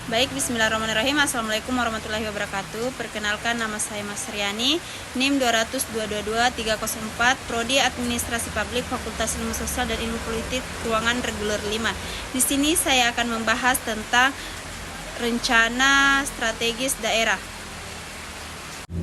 Baik, bismillahirrahmanirrahim. Assalamualaikum warahmatullahi wabarakatuh. Perkenalkan, nama saya Mas Riani, NIM 2222304, Prodi Administrasi Publik, Fakultas Ilmu Sosial dan Ilmu Politik, Ruangan Reguler 5. Di sini saya akan membahas tentang rencana strategis daerah.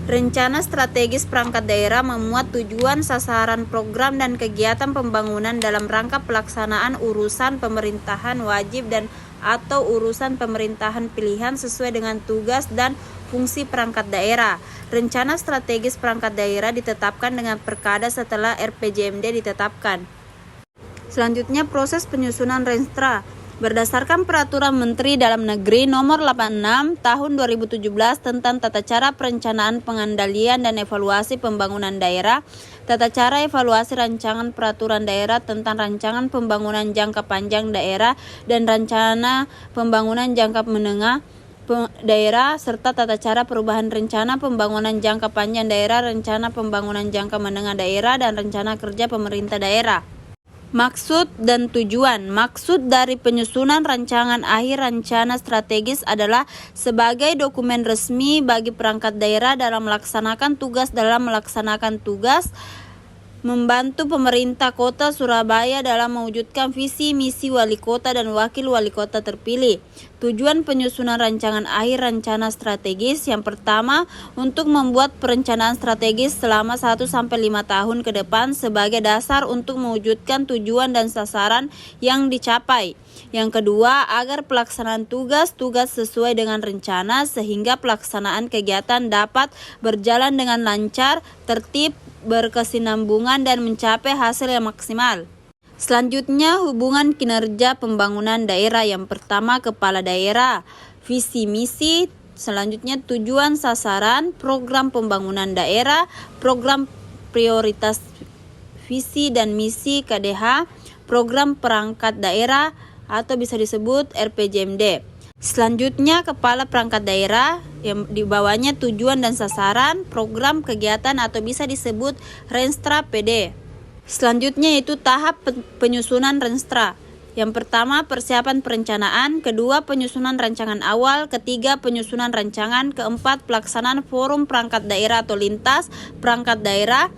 Rencana strategis perangkat daerah memuat tujuan, sasaran, program, dan kegiatan pembangunan dalam rangka pelaksanaan urusan pemerintahan wajib dan atau urusan pemerintahan pilihan sesuai dengan tugas dan fungsi perangkat daerah. Rencana strategis perangkat daerah ditetapkan dengan perkada setelah RPJMD ditetapkan. Selanjutnya, proses penyusunan renstra. Berdasarkan Peraturan Menteri Dalam Negeri Nomor 86 Tahun 2017 tentang tata cara perencanaan, pengandalian, dan evaluasi pembangunan daerah, tata cara evaluasi rancangan peraturan daerah tentang rancangan pembangunan jangka panjang daerah dan rencana pembangunan jangka menengah daerah, serta tata cara perubahan rencana pembangunan jangka panjang daerah, rencana pembangunan jangka menengah daerah, dan rencana kerja pemerintah daerah. Maksud dan tujuan. Maksud dari penyusunan rancangan akhir rencana strategis adalah sebagai dokumen resmi bagi perangkat daerah dalam melaksanakan tugas, membantu pemerintah Kota Surabaya dalam mewujudkan visi misi wali kota dan wakil wali kota terpilih. Tujuan penyusunan rancangan akhir rencana strategis: yang pertama, untuk membuat perencanaan strategis selama 1-5 tahun ke depan sebagai dasar untuk mewujudkan tujuan dan sasaran yang dicapai. Yang kedua, agar pelaksanaan tugas-tugas sesuai dengan rencana sehingga pelaksanaan kegiatan dapat berjalan dengan lancar, tertib, berkesinambungan, dan mencapai hasil yang maksimal. Selanjutnya, hubungan kinerja pembangunan daerah. Yang pertama, kepala daerah, visi misi. Selanjutnya, tujuan, sasaran, program pembangunan daerah, program prioritas visi dan misi KDH, program perangkat daerah atau bisa disebut RPJMD. Selanjutnya, kepala perangkat daerah, yang di bawahnya tujuan dan sasaran, program kegiatan atau bisa disebut Renstra PD. Selanjutnya itu tahap penyusunan Renstra. Yang pertama, persiapan perencanaan, kedua, penyusunan rancangan awal, ketiga, penyusunan rancangan, keempat, pelaksanaan forum perangkat daerah atau lintas perangkat daerah.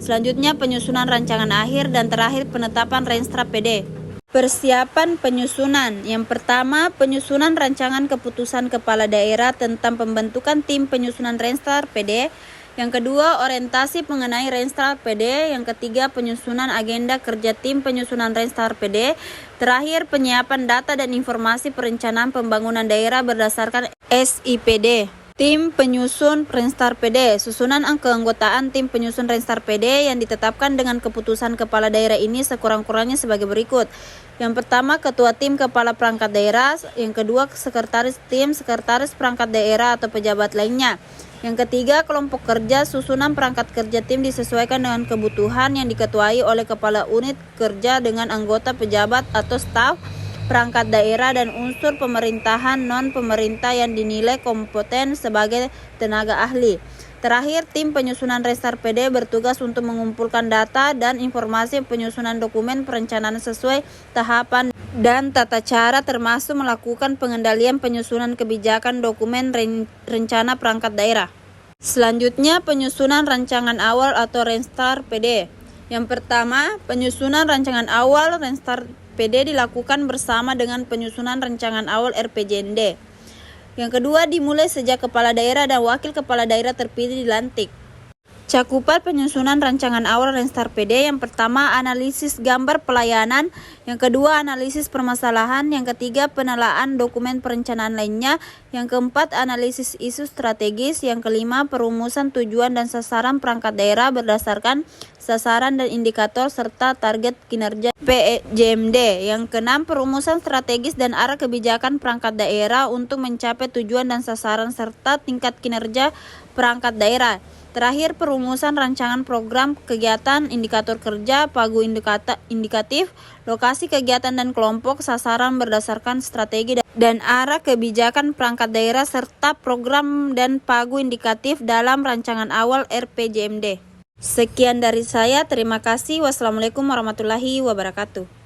Selanjutnya, penyusunan rancangan akhir, dan terakhir, penetapan Renstra PD. Persiapan penyusunan. Yang pertama, penyusunan rancangan keputusan kepala daerah tentang pembentukan tim penyusunan Renstra PD. Yang kedua, orientasi mengenai Renstra PD. Yang ketiga, penyusunan agenda kerja tim penyusunan Renstra PD. Terakhir, penyiapan data dan informasi perencanaan pembangunan daerah berdasarkan SIPD. Tim penyusun Renstra PD. Susunan keanggotaan tim penyusun Renstra PD yang ditetapkan dengan keputusan kepala daerah ini sekurang-kurangnya sebagai berikut. Yang pertama, ketua tim kepala perangkat daerah. Yang kedua, sekretaris tim, sekretaris perangkat daerah atau pejabat lainnya. Yang ketiga, kelompok kerja. Susunan perangkat kerja tim disesuaikan dengan kebutuhan yang diketuai oleh kepala unit kerja dengan anggota pejabat atau staf perangkat daerah dan unsur pemerintahan non-pemerintah yang dinilai kompeten sebagai tenaga ahli. Terakhir, tim penyusunan Renstra PD bertugas untuk mengumpulkan data dan informasi penyusunan dokumen perencanaan sesuai tahapan dan tata cara, termasuk melakukan pengendalian penyusunan kebijakan dokumen rencana perangkat daerah. Selanjutnya, penyusunan rancangan awal atau Renstra PD. Yang pertama, penyusunan rancangan awal Renstra PD dilakukan bersama dengan penyusunan rancangan awal RPJMD. Yang kedua, dimulai sejak kepala daerah dan wakil kepala daerah terpilih dilantik. Cakupan penyusunan rancangan awal Renstra PD. Yang pertama, analisis gambar pelayanan. Yang kedua, analisis permasalahan. Yang ketiga, penelaan dokumen perencanaan lainnya. Yang keempat, analisis isu strategis. Yang kelima, perumusan tujuan dan sasaran perangkat daerah berdasarkan sasaran dan indikator serta target kinerja PJMD. Yang keenam, perumusan strategis dan arah kebijakan perangkat daerah untuk mencapai tujuan dan sasaran serta tingkat kinerja perangkat daerah. Terakhir, perumusan rancangan program kegiatan, indikator kerja, pagu indikatif, lokasi kegiatan dan kelompok sasaran berdasarkan strategi dan arah kebijakan perangkat daerah serta program dan pagu indikatif dalam rancangan awal RPJMD. Sekian dari saya, terima kasih. Wassalamualaikum warahmatullahi wabarakatuh.